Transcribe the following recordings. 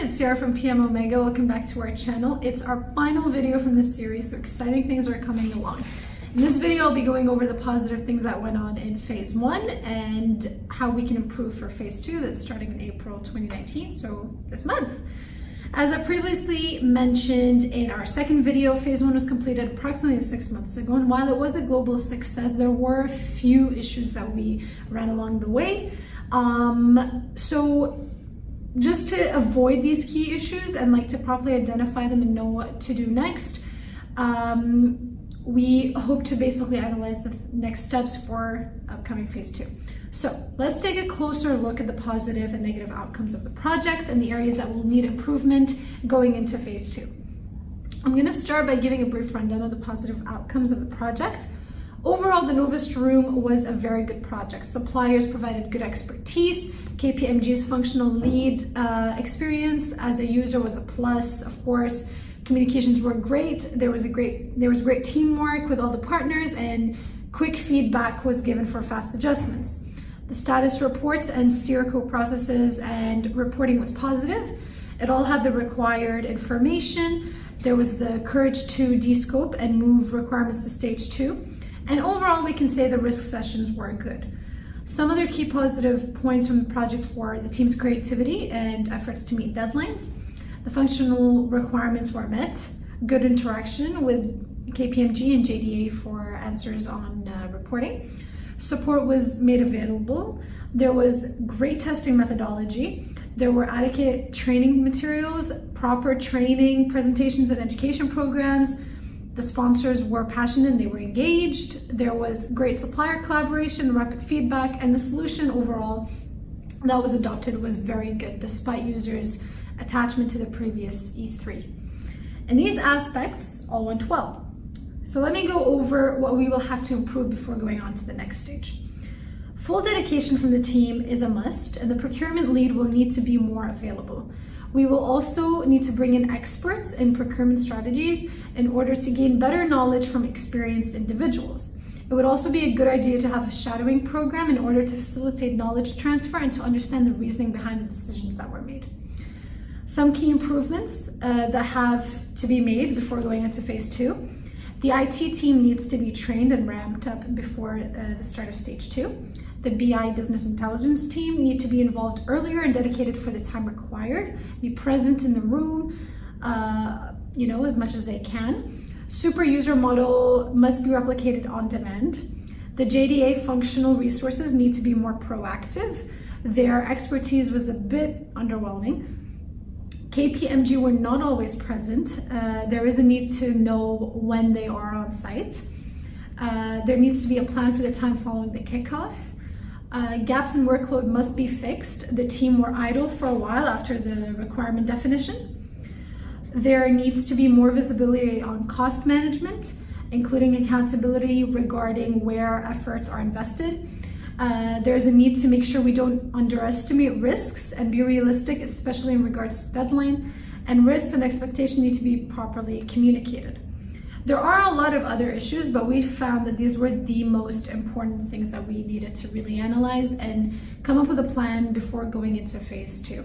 it's Yara from PMOmega. Welcome back to our channel. It's our final video from this series, so exciting things are coming along. In this video, I'll be going over the positive things that went on in Phase 1 and how we can improve for Phase 2 that's starting in April 2019, so this month. As I previously mentioned in our second video, Phase 1 was completed approximately 6 months ago, and while it was a global success, there were a few issues that we ran along the way. So just to avoid these key issues and to properly identify them and know what to do next, we hope to basically analyze the next steps for upcoming Phase 2. So let's take a closer look at the positive and negative outcomes of the project and the areas that will need improvement going into Phase 2. I'm going to start by giving a brief rundown of the positive outcomes of the project. Overall, the Novus Room was a very good project. Suppliers provided good expertise. KPMG's functional lead experience as a user was a plus. Of course, communications were great. There was great teamwork with all the partners, and quick feedback was given for fast adjustments. The status reports and SteerCo processes and reporting was positive. It all had the required information. There was the courage to de-scope and move requirements to Stage 2. And overall, we can say the risk sessions were good. Some other key positive points from the project were the team's creativity and efforts to meet deadlines. The functional requirements were met. Good interaction with KPMG and JDA for answers on reporting. Support was made available. There was great testing methodology. There were adequate training materials, proper training, presentations and education programs. The sponsors were passionate and they were engaged. There was great supplier collaboration, rapid feedback, and the solution overall that was adopted was very good despite users' attachment to the previous E3. And these aspects all went well. So let me go over what we will have to improve before going on to the next stage. Full dedication from the team is a must, and the procurement lead will need to be more available. We will also need to bring in experts in procurement strategies in order to gain better knowledge from experienced individuals. It would also be a good idea to have a shadowing program in order to facilitate knowledge transfer and to understand the reasoning behind the decisions that were made. Some key improvements that have to be made before going into Phase 2. The IT team needs to be trained and ramped up before the start of Stage 2. The BI business intelligence team need to be involved earlier and dedicated for the time required. Be present in the room, as much as they can. Super user model must be replicated on demand. The JDA functional resources need to be more proactive. Their expertise was a bit underwhelming. KPMG were not always present. There is a need to know when they are on site. There needs to be a plan for the time following the kickoff. Gaps in workload must be fixed. The team were idle for a while after the requirement definition. There needs to be more visibility on cost management, including accountability regarding where efforts are invested. There's a need to make sure we don't underestimate risks and be realistic, especially in regards to deadline, and risks and expectations need to be properly communicated. There are a lot of other issues, but we found that these were the most important things that we needed to really analyze and come up with a plan before going into Phase 2.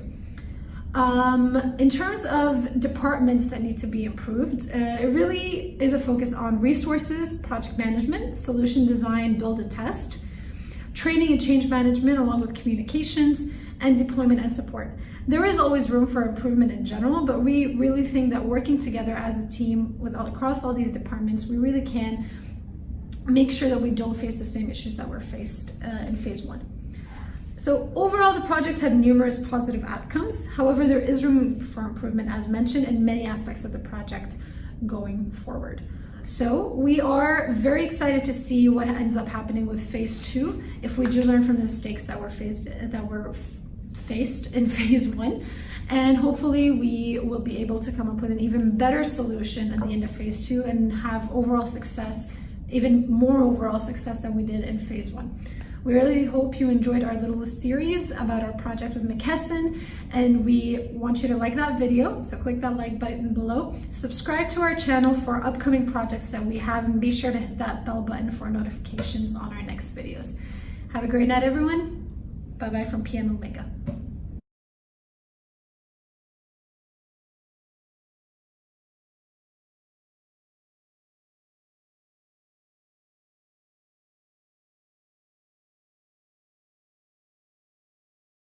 In terms of departments that need to be improved, it really is a focus on resources, project management, solution design, build and test, training and change management, along with communications, and deployment and support. There is always room for improvement in general, but we really think that working together as a team across all these departments, we really can make sure that we don't face the same issues that were faced in Phase 1. So overall, the project had numerous positive outcomes. However, there is room for improvement, as mentioned, in many aspects of the project going forward. So we are very excited to see what ends up happening with Phase 2 if we do learn from the mistakes that were faced in Phase 1, and hopefully we will be able to come up with an even better solution at the end of Phase 2 and have overall success, even more overall success than we did in Phase 1. We really hope you enjoyed our little series about our project with McKesson, and we want you to like that video, so click that like button below. Subscribe to our channel for upcoming projects that we have, and be sure to hit that bell button for notifications on our next videos. Have a great night, everyone. Bye-bye from PMOmega.